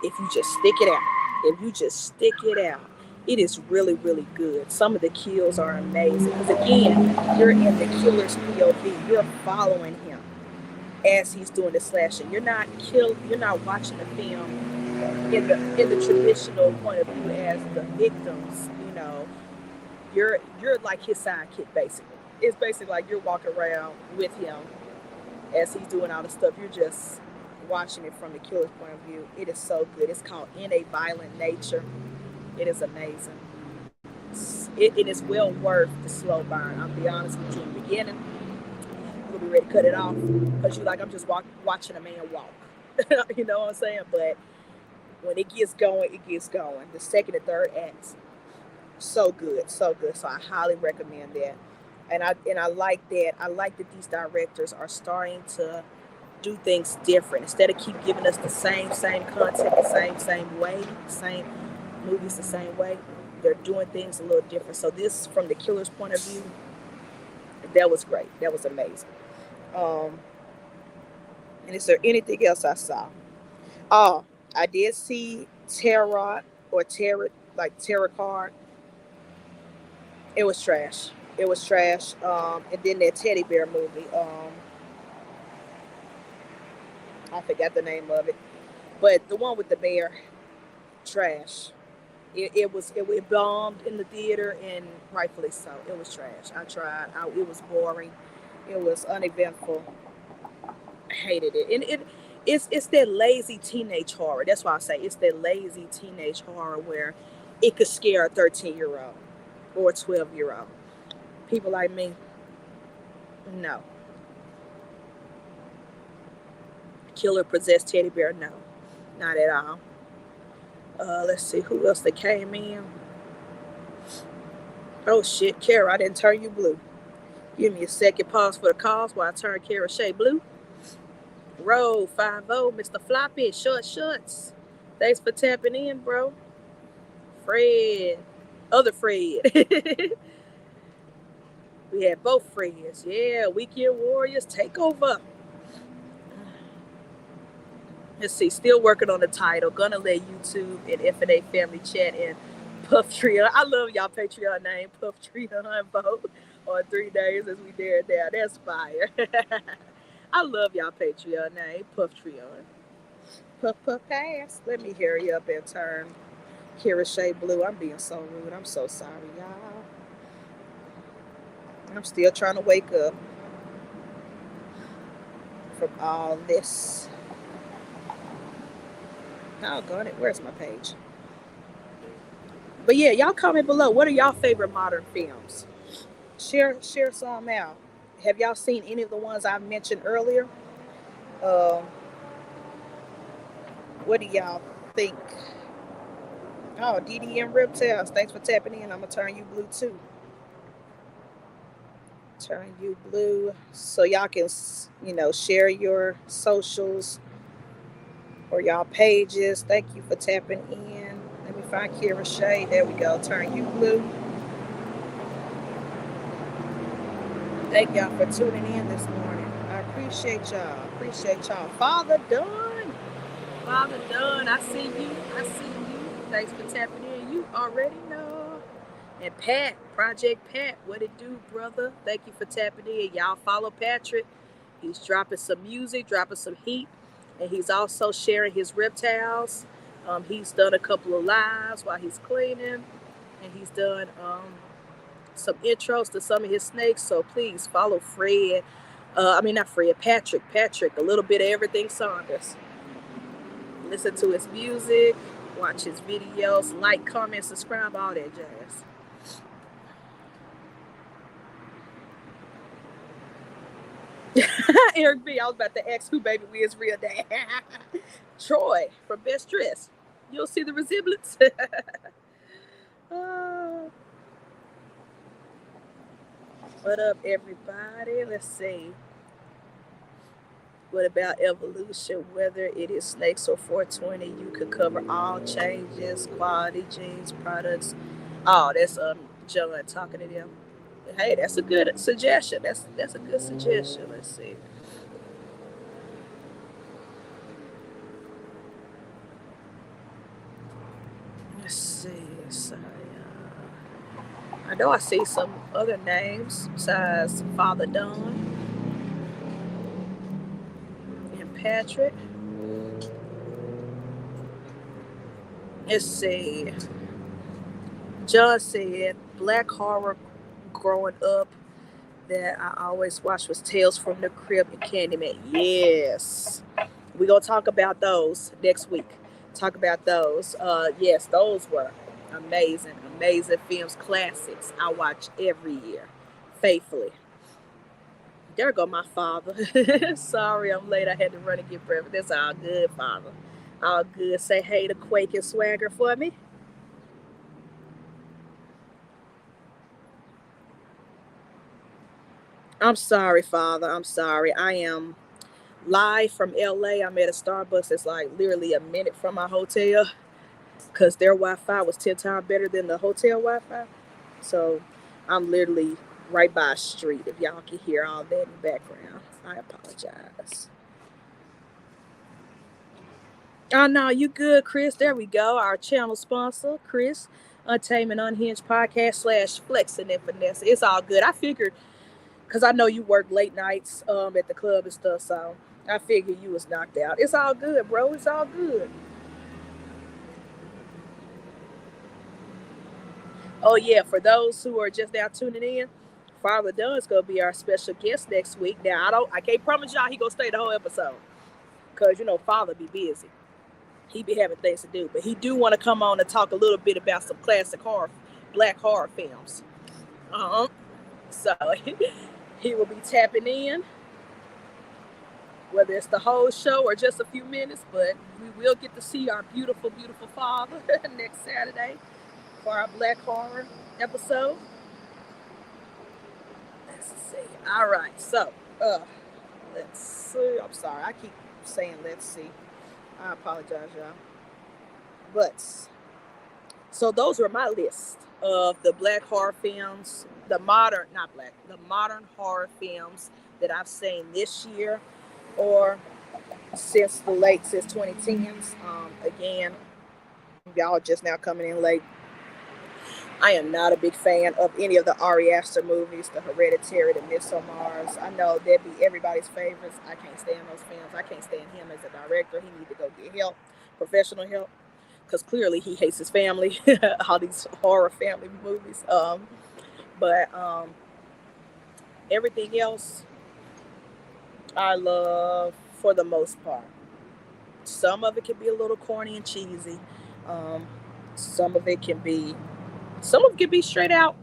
Speaker 2: if you just stick it out, if you just stick it out, it is really, really good. Some of the kills are amazing because again, you're in the killer's POV. You're following him as he's doing the slashing. You're not watching the film in the traditional point of view as the victims. You're like his sidekick basically. It's basically like you're walking around with him as he's doing all the stuff. You're just watching it from the killer's point of view. It is so good. It's called In a Violent Nature. It is amazing. It is well worth the slow burn. I'll be honest with you. In the beginning, you'll be ready to cut it off because you're like, I'm just watching a man walk. You know what I'm saying? But when it gets going, it gets going. The second and third acts, so good, so good. So I highly recommend that. And I like that. I like that these directors are starting to do things different instead of keep giving us the same content the same way, same movies the same way. They're doing things a little different. So this, from the killer's point of view, that was great. That was amazing. Um, and is there anything else I saw? Oh, I did see Tarot or Tarot, like Tarot card. It was trash. It was trash. And then that teddy bear movie. I forgot the name of it, but the one with the bear, trash. It bombed in the theater, and rightfully so. It was trash. I tried. It was boring. It was uneventful. I hated it, and it's that lazy teenage horror. That's why I say it's that lazy teenage horror where it could scare a 13-year-old or a 12-year-old. People like me, no. Killer possessed teddy bear, no, not at all. Let's see who else that came in. Oh shit, Kara, I didn't turn you blue. Give me a second, pause for the calls while I turn Kara Shea blue. Roll 5-0, Mr. Floppy, short shorts. Thanks for tapping in, bro. Fred, other Fred. We had both Freds. Yeah, Weekend Warriors takeover. Let's see, still working on the title. Gonna let YouTube and FNA Family Chat and Puff Trio. I love y'all Patreon name, Puff Trio and vote on 3 days as we dare down. That's fire. I love y'all Patreon name, Puff Trio. Puff Puff Pass. Let me hurry up and turn Kira Shea blue. I'm being so rude. I'm so sorry, y'all. I'm still trying to wake up from all this. Doggone it. Where's my page? But yeah, y'all comment below. What are y'all favorite modern films? Share some out. Have y'all seen any of the ones I mentioned earlier? What do y'all think? Oh, DDM Riptails. Thanks for tapping in. I'm going to turn you blue too. Turn you blue so y'all can, share your socials or y'all pages. Thank you for tapping in. Let me find Kira Shea. There we go. Turn you blue. Thank y'all for tuning in this morning. I appreciate y'all. Father Dunn. I see you. Thanks for tapping in. You already know. And Pat, Project Pat, what it do, brother? Thank you for tapping in. Y'all follow Patrick. He's dropping some music, dropping some heat. And he's also sharing his reptiles. He's done a couple of lives while he's cleaning. And he's done some intros to some of his snakes. So please follow Fred Not Fred, Patrick. Patrick, a little bit of everything Saunders. Listen to his music, watch his videos, like, comment, subscribe, all that jazz. Eric B, I was about to ask who Baby Wiz real dad. Troy from Best Dress. You'll see the resemblance. What up, everybody? Let's see. What about evolution? Whether it is snakes or 420, you could cover all changes, quality, jeans, products. Oh, that's John talking to them. Hey, that's a good suggestion. That's a good suggestion. Let's see. Let's see. So, I know I see some other names besides Father Don and Patrick. Let's see. John said black horror growing up that I always watched was Tales from the Crypt and Candyman. Yes. We're going to talk about those next week. Talk about those. Yes, those were amazing films, classics. I watch every year, faithfully. There go my father. Sorry, I'm late. I had to run and get breakfast. That's all good, Father. All good. Say hey to Quake and Swagger for me. I'm sorry, Father. I'm sorry. I am live from LA. I'm at a Starbucks that's like literally a minute from my hotel because their Wi-Fi was 10 times better than the hotel Wi-Fi. So I'm literally right by a street. If y'all can hear all that in the background, I apologize. Oh, no, you good, Chris. There we go. Our channel sponsor, Chris, Untamed Unhinged Podcast / Flexing and Finesse. It's all good. I figured, because I know you work late nights at the club and stuff, so I figured you was knocked out. It's all good, bro. It's all good. Oh, yeah, for those who are just now tuning in, Father Dunn's going to be our special guest next week. Now, I can't promise y'all he going to stay the whole episode because, Father be busy. He be having things to do, but he do want to come on and talk a little bit about some classic black horror films. So he will be tapping in, whether it's the whole show or just a few minutes, but we will get to see our beautiful, beautiful father next Saturday for our black horror episode. Let's see. All right, so let's see. I'm sorry, I keep saying let's see. I apologize, y'all. But so those were my list of the black horror films, the modern horror films that I've seen this year or since 2010s. Again, y'all just now coming in late. I am not a big fan of any of the Ari Aster movies, the Hereditary, the Midsommars. I know they'd be everybody's favorites. I can't stand those films. I can't stand him as a director. He needs to go get help, professional help, because clearly he hates his family, all these horror family movies. But everything else I love for the most part. Some of it can be a little corny and cheesy. Some of it can be straight out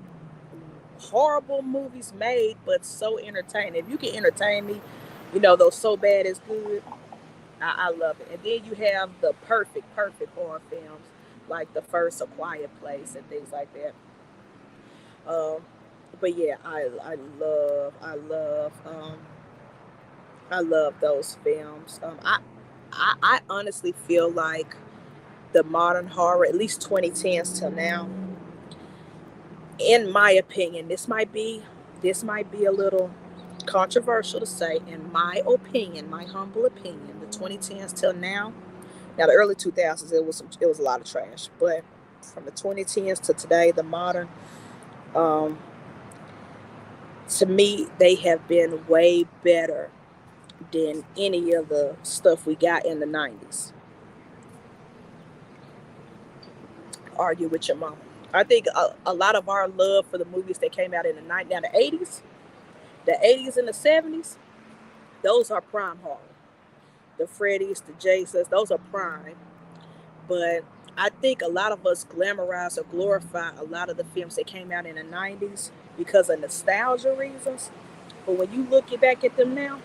Speaker 2: horrible movies made, but so entertaining. If you can entertain me, those so bad is good. I love it. And then you have the perfect horror films like The First, A Quiet Place, and things like that. But yeah, I love those films. I honestly feel like the modern horror, at least 2010s till now, in my opinion, this might be a little controversial to say. In my opinion, my humble opinion, the 2010s till now the early 2000s, it was a lot of trash, but from the 2010s to today, the modern, to me, they have been way better than any of the stuff we got in the 90s. Argue with your mama. I think a lot of our love for the movies that came out in the 90s, now the 80s and the 70s, Those are prime horror. The Freddy's, the Jasons, those are prime. But I think a lot of us glamorize or glorify a lot of the films that came out in the 90s because of nostalgia reasons. But when you look back at them now,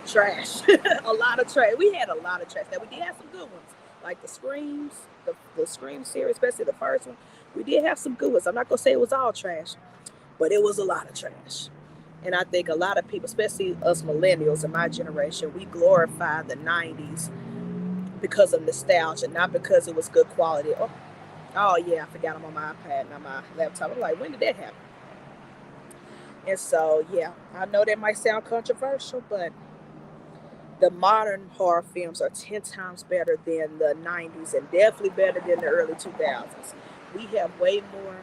Speaker 2: trash. A lot of trash. We had a lot of trash. Now, we did have some good ones, like the Screams, the Scream series, especially the first one. We did have some good ones. I'm not going to say it was all trash, but it was a lot of trash. And I think a lot of people, especially us millennials in my generation, we glorify the 90s because of nostalgia, not because it was good quality. Oh yeah, I forgot I'm on my iPad, not my laptop. I'm like, when did that happen? And so, yeah, I know that might sound controversial, but the modern horror films are 10 times better than the 90s and definitely better than the early 2000s. We have way more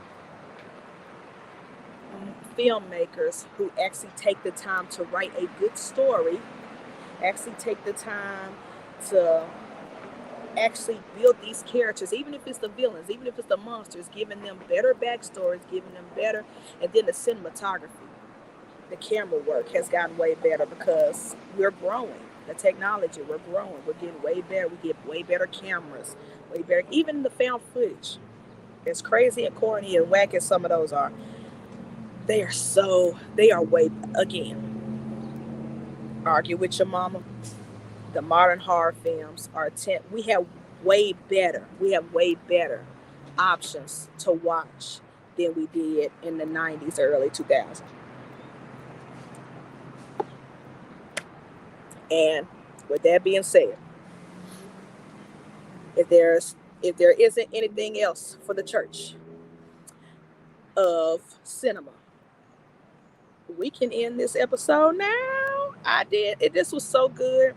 Speaker 2: filmmakers who actually take the time to write a good story, actually take the time to actually build these characters, even if it's the villains, even if it's the monsters, giving them better backstories, giving them better, and then the cinematography, the camera work has gotten way better because we're growing. The technology, we're growing. We're getting way better. We get way better cameras, way better. Even the found footage, as crazy and corny and wacky as some of those are, they are way, again, argue with your mama. The modern horror films are we have way better options to watch than we did in the 90s, early 2000s. And with that being said, if there isn't anything else for the church of cinema, we can end this episode now. I did. This was so good.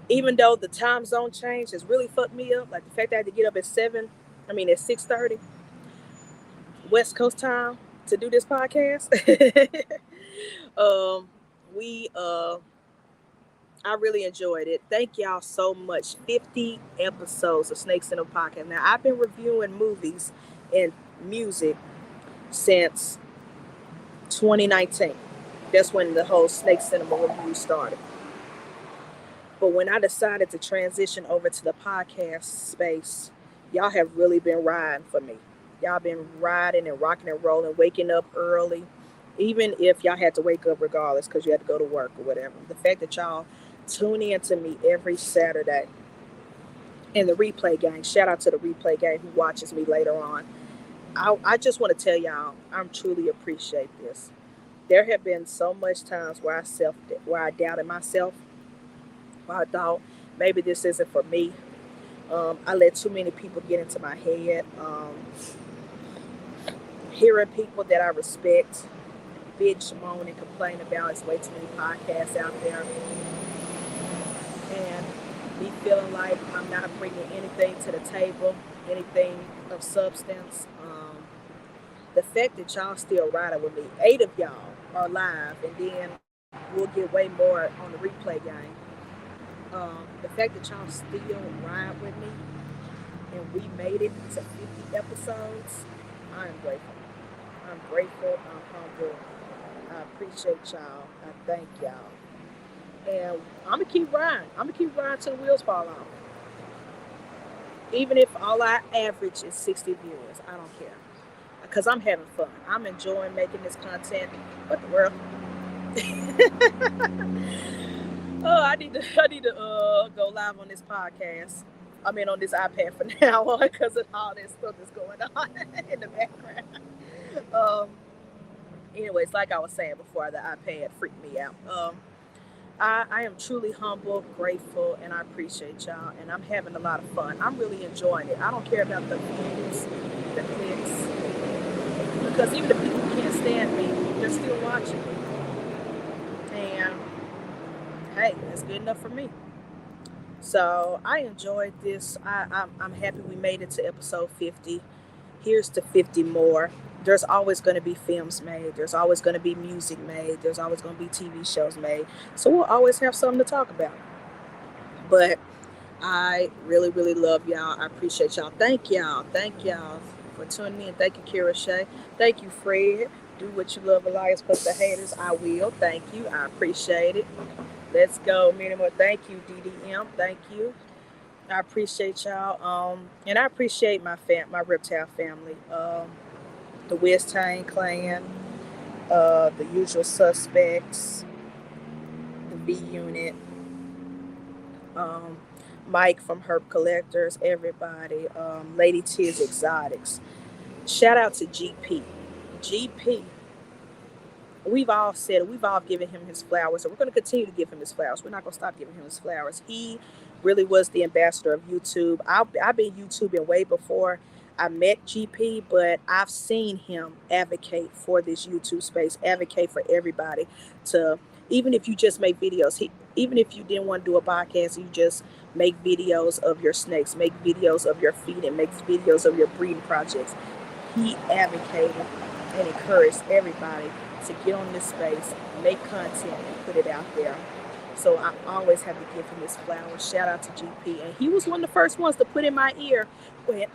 Speaker 2: Even though the time zone change has really fucked me up, like the fact that I had to get up at 6:30 West Coast time to do this podcast. We I really enjoyed it. Thank y'all so much. 50 episodes of Snakes in a Podcast. Now, I've been reviewing movies and music since 2019. That's when the whole Snake Cinema review started. But when I decided to transition over to the podcast space, y'all have really been riding for me. Y'all been riding and rocking and rolling, waking up early, even if y'all had to wake up regardless because you had to go to work or whatever. The fact that y'all tune in to me every Saturday. And the replay gang, shout out to the replay gang who watches me later on. I just want to tell y'all, I truly appreciate this. There have been so much times where I doubted myself, where I thought maybe this isn't for me. I let too many people get into my head. Hearing people that I respect bitch, moan, and complain about, it's way too many podcasts out there. And me feeling like I'm not bringing anything to the table, anything of substance. The fact that y'all still riding with me, 8 of y'all are live, and then we'll get way more on the replay game. The fact that y'all still ride with me, and we made it to 50 episodes, I am grateful. I'm grateful, I'm humble. I appreciate y'all. I thank y'all. And I'm going to keep riding. I'm going to keep riding till the wheels fall off. Even if all I average is 60 viewers, I don't care. Because I'm having fun. I'm enjoying making this content. What the world? I need to go live on this podcast. I mean, on this iPad for now because of all this stuff that's going on in the background. Anyways, like I was saying before, the iPad freaked me out. I am truly humble, grateful, and I appreciate y'all. And I'm having a lot of fun. I'm really enjoying it. I don't care about the views, the clicks, because even the people who can't stand me, they're still watching. And hey, that's good enough for me. So I enjoyed this. I'm happy we made it to episode 50. Here's to 50 more. There's always going to be films made. There's always going to be music made. There's always going to be TV shows made. So we'll always have something to talk about. But I really, really love y'all. I appreciate y'all. Thank y'all. Thank y'all for tuning in. Thank you, Kira Shay. Thank you, Fred. Do what you love, Elias, but the haters, I will. Thank you. I appreciate it. Let's go. Many more. Thank you, DDM. Thank you. I appreciate y'all. And I appreciate my Reptile family. The West Tang clan, the usual suspects, the B unit, um, Mike from Herb Collectors, everybody, Lady Tiz Exotics. Shout out to GP. GP, we've all said it. We've all given him his flowers, and we're going to continue to give him his flowers. We're not going to stop giving him his flowers. He really was the ambassador of YouTube. I've been YouTubing way before I met GP, but I've seen him advocate for this YouTube space, advocate for everybody to, even if you just make videos, even if you didn't want to do a podcast, you just make videos of your snakes, make videos of your feeding, make videos of your breeding projects. He advocated and encouraged everybody to get on this space, make content, and put it out there. So I always have to give him his flowers. Shout out to GP. And he was one of the first ones to put in my ear when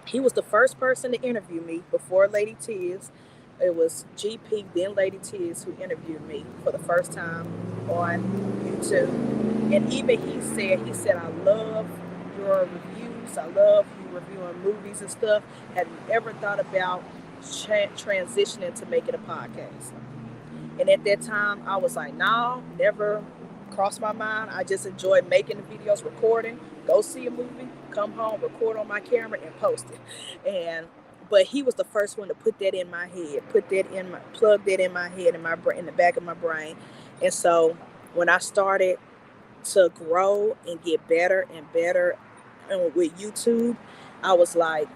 Speaker 2: he was the first person to interview me before Lady Tiz. It was GP, then Lady Tiz, who interviewed me for the first time on YouTube. And even he said, I love your reviews. I love you reviewing movies and stuff. Have you ever thought about transitioning to making a podcast? And at that time, I was like, no, never crossed my mind. I just enjoy making the videos, recording, go see a movie, come home, record on my camera, and post it. But he was the first one to put that in my head, plug that in my head, in the back of my brain. And so when I started to grow and get better and better with YouTube, I was like,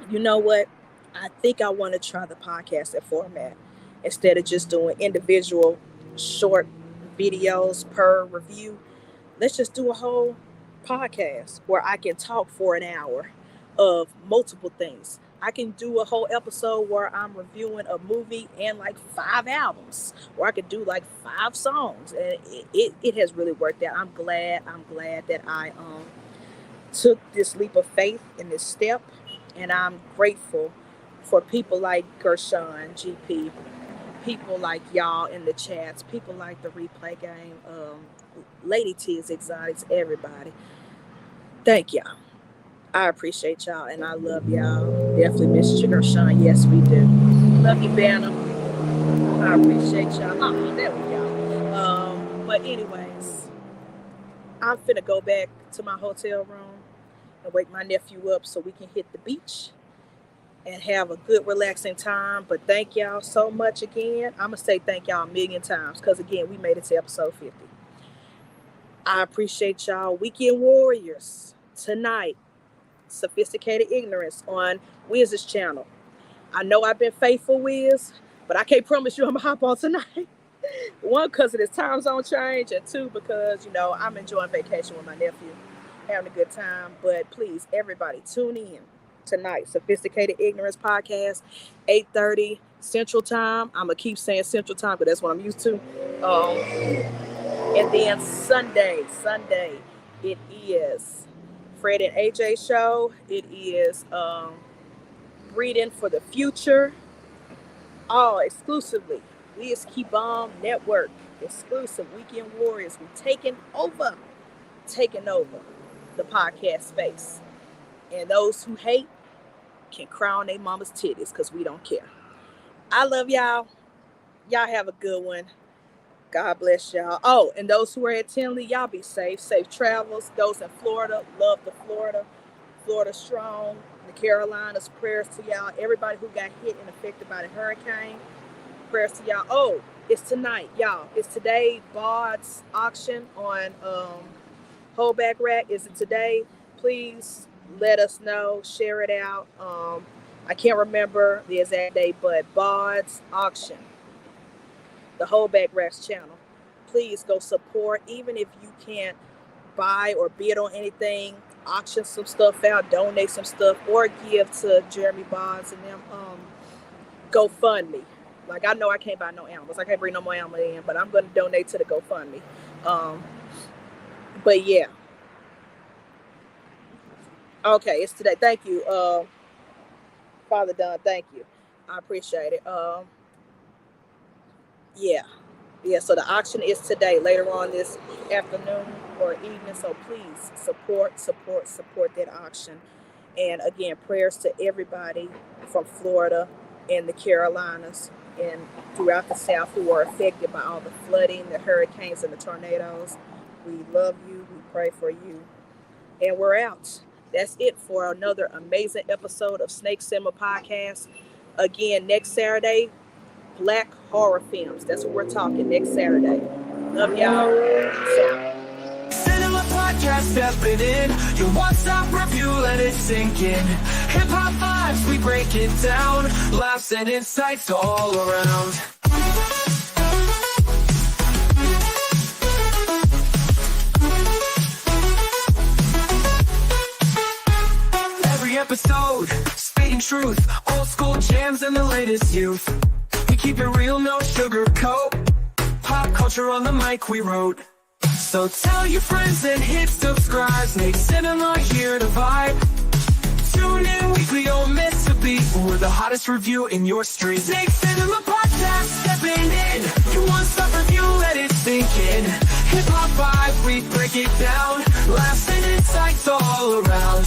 Speaker 2: you know what? I think I want to try the podcasting format instead of just doing individual short videos per review. Let's just do a whole podcast where I can talk for an hour of multiple things. I can do a whole episode where I'm reviewing a movie and like 5 albums, or I could do like 5 songs, and it has really worked out. I'm glad that I took this leap of faith in this step, and I'm grateful for people like Gershon, GP, people like y'all in the chats, people like the replay game, Lady Tiz Exotics, everybody. Thank y'all. I appreciate y'all, and I love y'all. Definitely miss you, Gershon. Yes, we do. Love you, Banner. I appreciate y'all. Oh, there we go. But anyways, I'm finna go back to my hotel room and wake my nephew up so we can hit the beach and have a good relaxing time. But thank y'all so much again. I'm gonna say thank y'all a million times, because again, we made it to episode 50. I appreciate y'all. Weekend Warriors tonight, Sophisticated Ignorance on Wiz's channel. I know I've been faithful, Wiz, but I can't promise you I'm gonna hop on tonight. 1, because of this time zone change, and 2, because I'm enjoying vacation with my nephew, having a good time. But please, everybody, tune in tonight. Sophisticated Ignorance podcast, 8:30 Central Time. I'm gonna keep saying Central Time because that's what I'm used to. And then Sunday, it is Fred and AJ show. It is Breeding for the Future. All exclusively Wiz Key Bomb Network. Exclusive Weekend Warriors. We're taking over the podcast space. And those who hate can cry on their mama's titties, because we don't care. I love y'all. Y'all have a good one. God bless y'all. Oh, and those who are at Tinley, y'all be safe. Safe travels. Those in Florida, love the Florida. Florida strong. The Carolinas, prayers to y'all. Everybody who got hit and affected by the hurricane, prayers to y'all. Oh, it's tonight, y'all. It's today, Bard's auction on Holdback Rack. Is it today? Please let us know. Share it out. I can't remember the exact date, but Bard's auction, the Holdback Racks channel. Please go support, even if you can't buy or bid on anything. Auction some stuff out, donate some stuff, or give to Jeremy Bonds and them. GoFundMe. Like, I know I can't buy no animals. I can't bring no more animals in, but I'm going to donate to the GoFundMe. But yeah. Okay, it's today. Thank you, Father Don. Thank you. I appreciate it. Yeah. Yeah, so the auction is today, later on this afternoon or evening. So please support that auction. And again, prayers to everybody from Florida and the Carolinas and throughout the South who are affected by all the flooding, the hurricanes, and the tornadoes. We love you. We pray for you. And we're out. That's it for another amazing episode of Snake Simmer Podcast. Again, next Saturday, Black horror films. That's what we're talking next Saturday. Love y'all. Peace out.
Speaker 1: Cinema podcast stepping in. Your one-stop review, let it sink in. Hip-hop vibes, we break it down. Laughs and insights all around. Every episode, spitting truth. Old school jams and the latest youth. We keep it real, no sugarcoat. Pop culture on the mic we wrote. So tell your friends and hit subscribe. Snake Cinema here to vibe. Tune in weekly, don't miss a beat. We're the hottest review in your street. Snake Cinema Podcast stepping in. You want some review, let it sink in. Hip hop vibe, we break it down. Laughs and insights all around.